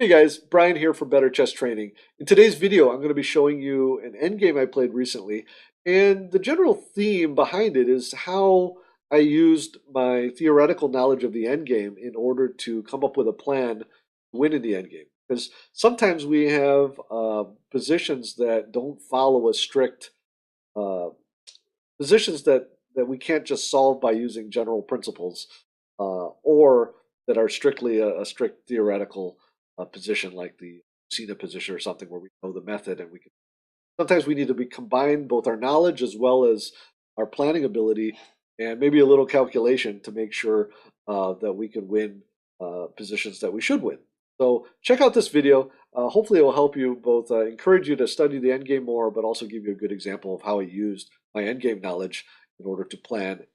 Hey guys, Brian here for Better Chess Training. In today's video, I'm going to be showing you an endgame I played recently, and the general theme behind it is how I used my theoretical knowledge of the endgame in order to come up with a plan to win in the endgame. Because sometimes we have positions that don't follow a strict uh, positions that we can't just solve by using general principles, or that are strictly a strict theoretical position like the Cena position or something where we know the method and we can. Sometimes we need to be combine both our knowledge as well as our planning ability and maybe a little calculation to make sure that we can win positions that we should win. So check out this video. Hopefully it will help you both encourage you to study the endgame more, but also give you a good example of how I used my endgame knowledge in order to plan.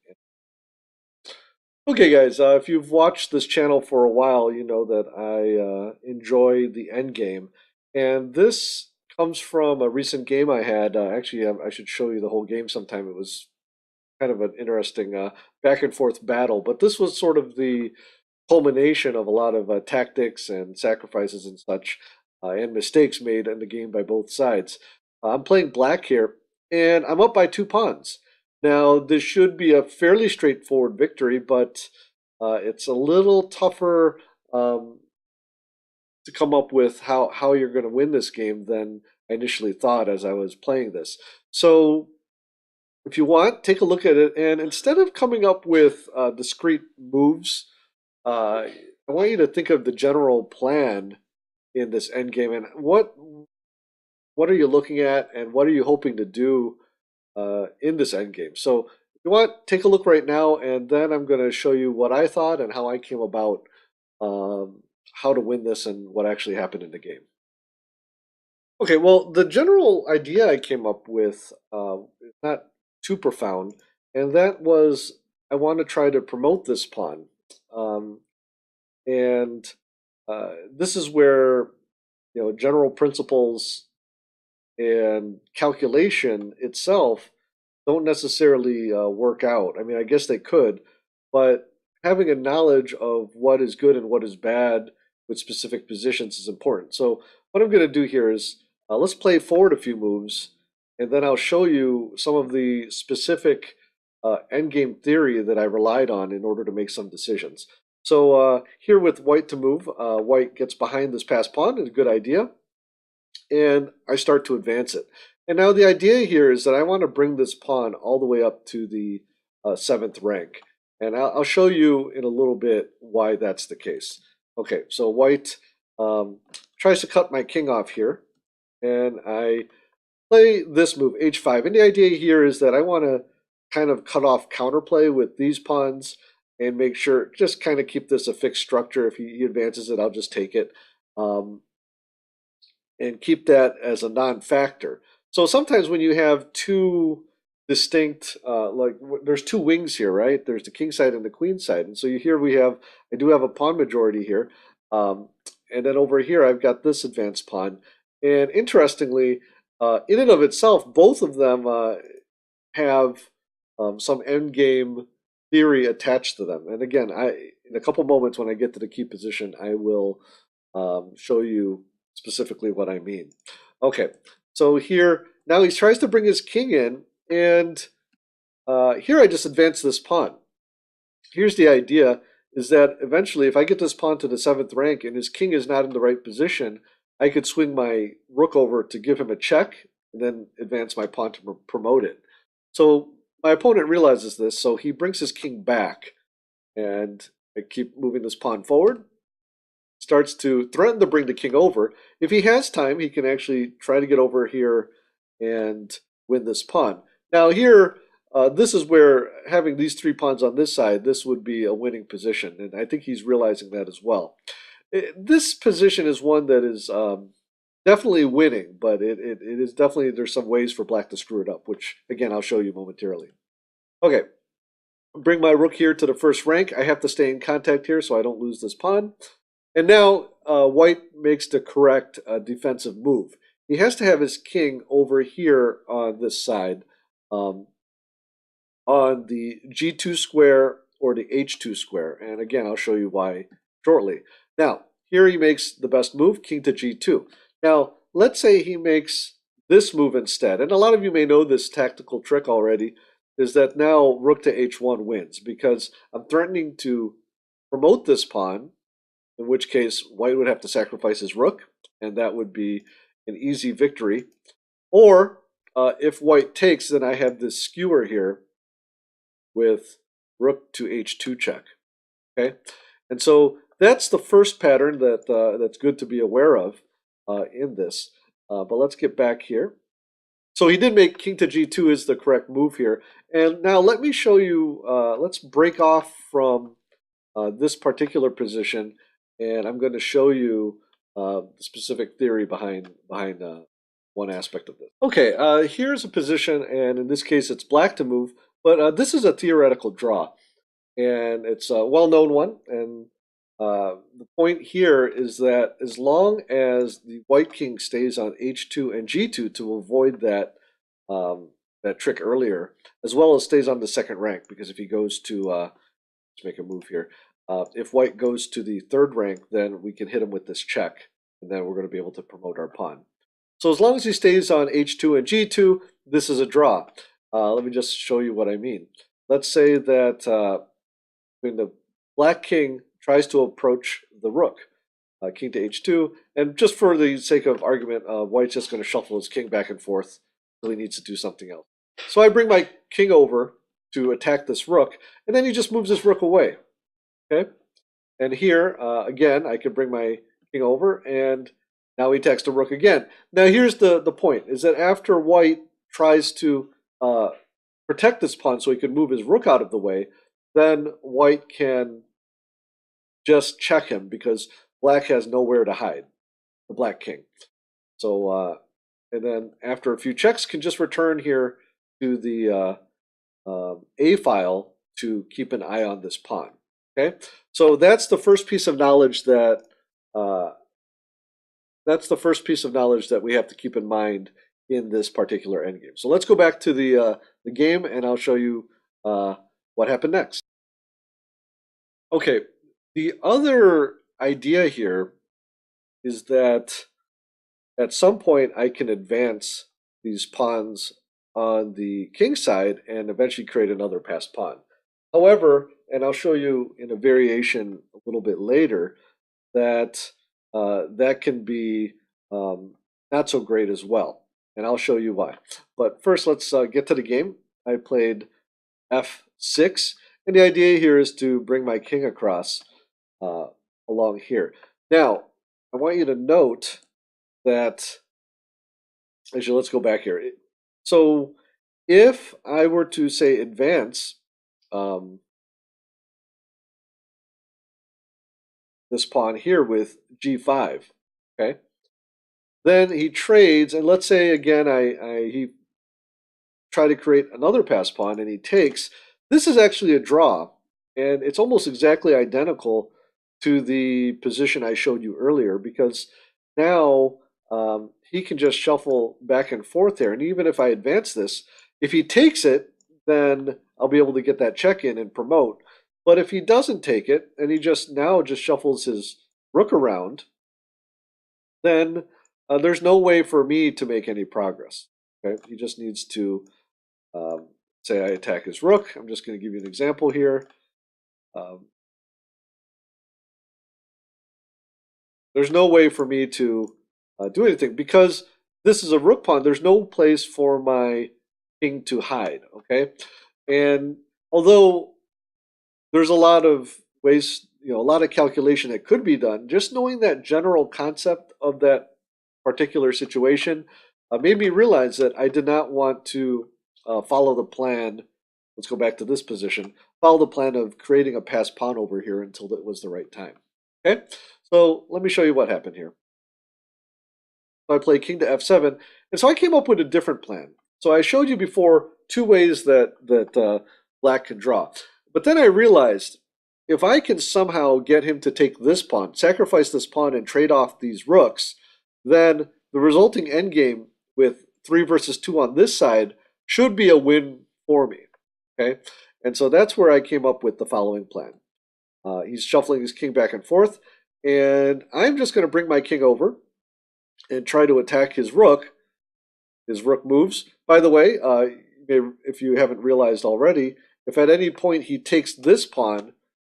Okay, guys, if you've watched this channel for a while, you know that I enjoy the endgame. And this comes from a recent game I had. Actually, I should show you the whole game sometime. It was kind of an interesting back and forth battle, but this was sort of the culmination of a lot of tactics and sacrifices and such, and mistakes made in the game by both sides. I'm playing black here, and I'm up by 2 pawns. Now, this should be a fairly straightforward victory, but it's a little tougher to come up with how you're going to win this game than I initially thought as I was playing this. So, if you want, take a look at it, and instead of coming up with discrete moves, I want you to think of the general plan in this end game and what are you looking at and what are you hoping to do in this end game. So if you want, take a look right now, and then I'm going to show you what I thought and how I came about how to win this and what actually happened in the game. Okay, well, the general idea I came up with is not too profound, and that was I want to try to promote this pawn. Um, and this is where general principles and calculation itself don't necessarily work out. I mean, I guess they could, but having a knowledge of what is good and what is bad with specific positions is important. So what I'm going to do here is let's play forward a few moves, and then I'll show you some of the specific endgame theory that I relied on in order to make some decisions. So here with white to move, white gets behind this passed pawn, is a good idea, and I start to advance it. And now the idea here is that I want to bring this pawn all the way up to the 7th rank. And I'll show you in a little bit why that's the case. Okay, so white tries to cut my king off here, and I play this move, h5. And the idea here is that I want to kind of cut off counterplay with these pawns and make sure, just kind of keep this a fixed structure. If he advances it, I'll just take it. And keep that as a non-factor. So sometimes when you have two distinct, there's two wings here, right? There's the king side and the queen side. And so here I do have a pawn majority here. And then over here, I've got this advanced pawn. And interestingly, in and of itself, both of them have some endgame theory attached to them. And again, in a couple moments when I get to the key position, I will show you specifically what I mean. Okay, so here, now he tries to bring his king in, and here I just advance this pawn. Here's the idea, is that eventually if I get this pawn to the 7th rank and his king is not in the right position, I could swing my rook over to give him a check and then advance my pawn to promote it. So my opponent realizes this, so he brings his king back, and I keep moving this pawn forward, starts to threaten to bring the king over. If he has time, he can actually try to get over here and win this pawn. Now here, this is where having these 3 pawns on this side, this would be a winning position, and I think he's realizing that as well. This position is one that is definitely winning, but it is definitely, there's some ways for black to screw it up, which again, I'll show you momentarily. Okay, bring my rook here to the 1st rank. I have to stay in contact here so I don't lose this pawn. And now white makes the correct defensive move. He has to have his king over here on this side, on the g2 square or the h2 square. And again, I'll show you why shortly. Now, here he makes the best move, king to g2. Now, let's say he makes this move instead, and a lot of you may know this tactical trick already, is that now rook to h1 wins, because I'm threatening to promote this pawn, in which case white would have to sacrifice his rook, and that would be an easy victory. Or if white takes, then I have this skewer here with rook to h2 check. Okay, and so that's the first pattern that's good to be aware of in this. But let's get back here. So he did make king to g2 is the correct move here. And now let me show you, let's break off from this particular position, and I'm going to show you the specific theory behind one aspect of this. Okay, here's a position, and in this case it's black to move, but this is a theoretical draw, and it's a well-known one. And the point here is that as long as the white king stays on h2 and g2 to avoid that trick earlier, as well as stays on the second rank, because if he goes to let's make a move here. If white goes to the third rank, then we can hit him with this check, and then we're going to be able to promote our pawn. So as long as he stays on h2 and g2, this is a draw. Let me just show you what I mean. Let's say that when the black king tries to approach the rook, king to h2, and just for the sake of argument, white's just going to shuffle his king back and forth until he needs to do something else. So I bring my king over to attack this rook, and then he just moves his rook away. Okay, and here again I can bring my king over, and now he attacks the rook again. Now here's the point: is that after white tries to protect this pawn so he can move his rook out of the way, then white can just check him because black has nowhere to hide, the black king. So and then after a few checks, can just return here to the A file to keep an eye on this pawn. Okay, so that's the first piece of knowledge that we have to keep in mind in this particular endgame. So let's go back to the game, and I'll show you what happened next. Okay, the other idea here is that at some point I can advance these pawns on the king side and eventually create another passed pawn. However, and I'll show you in a variation a little bit later, that that can be not so great as well. And I'll show you why. But first, let's get to the game. I played f6, and the idea here is to bring my king across along here. Now, I want you to note that, actually, let's go back here. So if I were to say advance this pawn here with g5, okay, then he trades, and let's say again he try to create another passed pawn and he takes. This is actually a draw, and it's almost exactly identical to the position I showed you earlier, because now he can just shuffle back and forth there, and even if I advance this, if he takes it, then I'll be able to get that check in and promote. But if he doesn't take it, and he just shuffles his rook around, then there's no way for me to make any progress. Okay, he just needs to say I attack his rook. I'm just going to give you an example here. There's no way for me to do anything because this is a rook pawn. There's no place for my king to hide. Okay, and although there's a lot of ways, a lot of calculation that could be done, just knowing that general concept of that particular situation made me realize that I did not want to follow the plan. Let's go back to this position. Follow the plan of creating a passed pawn over here until it was the right time. Okay, so let me show you what happened here. So I played king to f7, and so I came up with a different plan. So I showed you before two ways that black can draw. But then I realized if I can somehow get him to take this pawn, sacrifice this pawn, and trade off these rooks, then the resulting endgame with 3 versus 2 on this side should be a win for me. Okay, and so that's where I came up with the following plan. He's shuffling his king back and forth, And I'm just going to bring my king over and try to attack his rook. His rook moves. By the way, if you haven't realized already, if at any point he takes this pawn,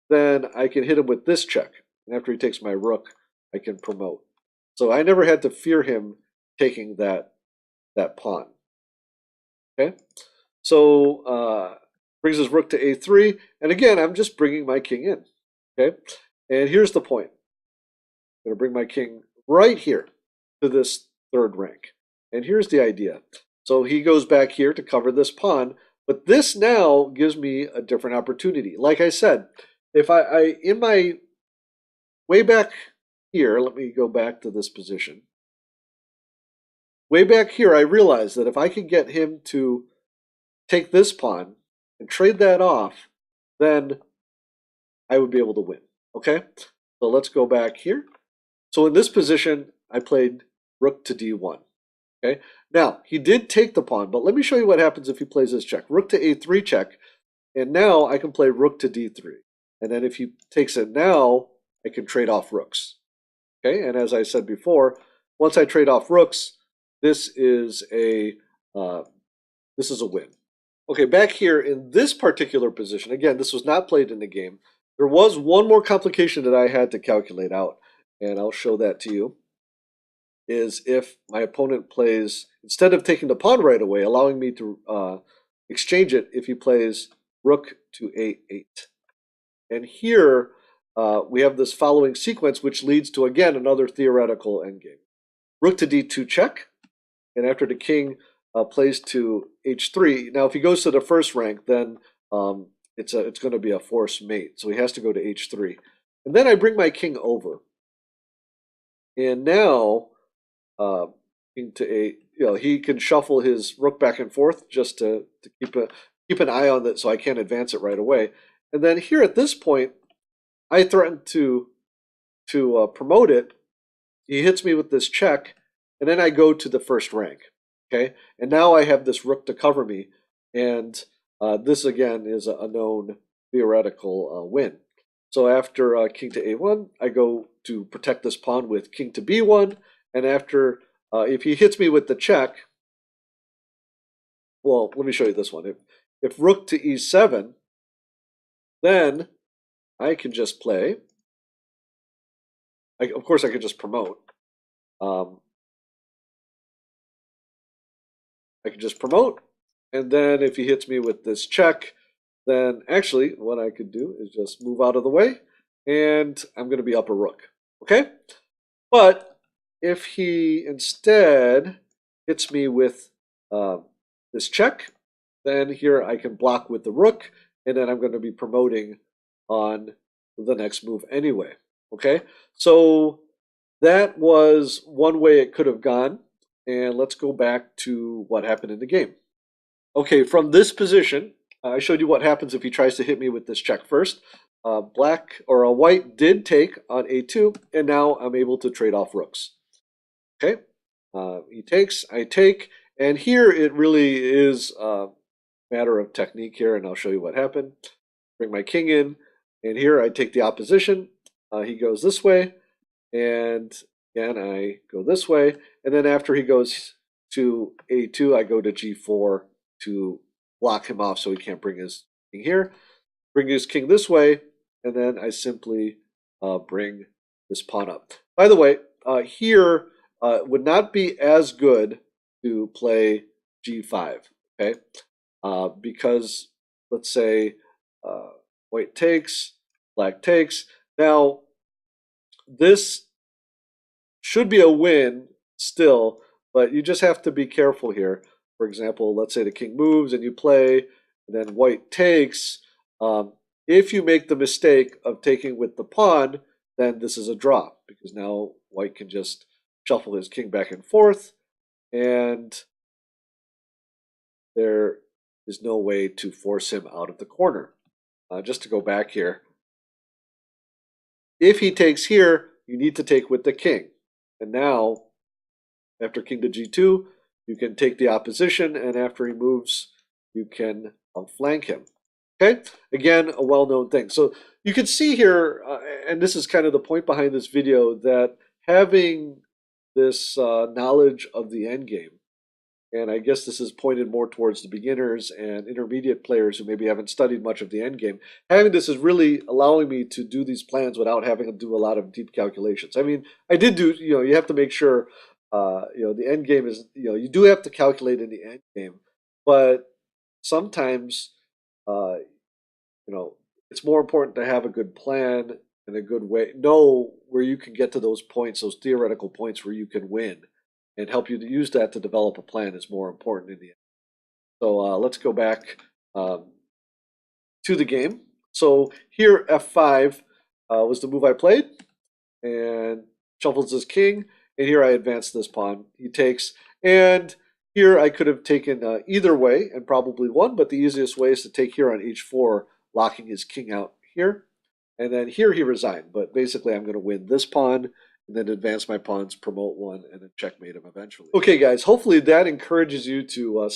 then I can hit him with this check. And after he takes my rook, I can promote. So I never had to fear him taking that pawn. Okay, so brings his rook to a3, and again I'm just bringing my king in. Okay, and here's the point. I'm going to bring my king right here to this third rank, and here's the idea. So he goes back here to cover this pawn, but this now gives me a different opportunity. Like I said, if I in my way back here, let me go back to this position. Way back here, I realized that if I could get him to take this pawn and trade that off, then I would be able to win. Okay? So let's go back here. So in this position, I played rook to d1. Okay? Now, he did take the pawn, but let me show you what happens if he plays this check. Rook to a3 check, and now I can play rook to d3. And then if he takes it now, I can trade off rooks. Okay? And as I said before, once I trade off rooks, this is a win. Okay, back here in this particular position, again, this was not played in the game. There was one more complication that I had to calculate out, and I'll show that to you, is if my opponent plays, instead of taking the pawn right away, allowing me to exchange it, if he plays rook to a8. And here we have this following sequence, which leads to, again, another theoretical endgame. Rook to d2 check, and after the king plays to h3. Now, if he goes to the first rank, then it's going to be a forced mate. So he has to go to h3. And then I bring my king over. And now, king to he can shuffle his rook back and forth just to keep an eye on that, so I can't advance it right away. And then here at this point, I threaten to promote it. He hits me with this check, and then I go to the first rank. Okay, and now I have this rook to cover me, and this again is a known theoretical win. So after king to a1, I go to protect this pawn with king to b1, and after if he hits me with the check, well, let me show you this one. If rook to e7, then I can just play. Of course, I could just promote. I can just promote, and then if he hits me with this check, then actually what I could do is just move out of the way, and I'm going to be up a rook. Okay? But if he instead hits me with this check, then here I can block with the rook, and then I'm going to be promoting on the next move anyway. Okay? So that was one way it could have gone. And let's go back to what happened in the game. Okay, from this position, I showed you what happens if he tries to hit me with this check first. Black or a white did take on a2, and now I'm able to trade off rooks. Okay, he takes, I take, and here it really is a matter of technique here, and I'll show you what happened. Bring my king in, and here I take the opposition. He goes this way, and again, I go this way, and then after he goes to a2, I go to g4 to block him off so he can't bring his king here. Bring his king this way, and then I simply bring this pawn up. By the way, here would not be as good to play g5, okay? Because let's say white takes, black takes. Now, this should be a win still, but you just have to be careful here. For example, let's say the king moves and you play, and then white takes. If you make the mistake of taking with the pawn, then this is a draw, because now white can just shuffle his king back and forth, and there is no way to force him out of the corner. Just to go back here, if he takes here, you need to take with the king. And now, after king to g2, you can take the opposition, and after he moves, you can flank him. Okay, again, a well-known thing. So you can see here, and this is kind of the point behind this video, that having this knowledge of the end game, and I guess this is pointed more towards the beginners and intermediate players who maybe haven't studied much of the end game. Having this is really allowing me to do these plans without having to do a lot of deep calculations. I mean, I did do, you have to make sure, the end game is, you do have to calculate in the end game, but sometimes, uh, you know, it's more important to have a good plan and a good way, know where you can get to those points, those theoretical points where you can win, and help you to use that to develop a plan is more important in the end. So let's go back um, to the game. So here, F5 was the move I played, and shuffles his king, and here I advance this pawn. He takes, and here I could have taken either way and probably won, but the easiest way is to take here on h4, locking his king out here. And then here he resigned, but basically I'm going to win this pawn and then advance my pawns, promote one, and then checkmate him eventually. Okay, guys, hopefully that encourages you to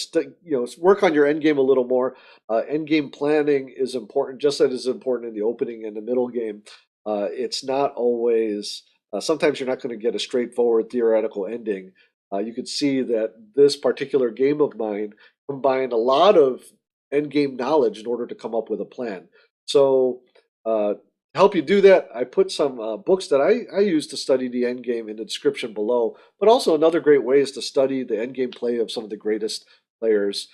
work on your endgame a little more. Endgame planning is important, just as it's important in the opening and the middle game. It's not always. Sometimes you're not going to get a straightforward theoretical ending. You can see that this particular game of mine combined a lot of endgame knowledge in order to come up with a plan. So to help you do that, I put some books that I use to study the end game in the description below. But also another great way is to study the end game play of some of the greatest players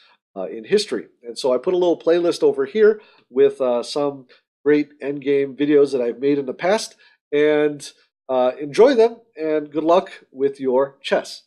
in history. And so I put a little playlist over here with some great end game videos that I've made in the past. And enjoy them, and good luck with your chess.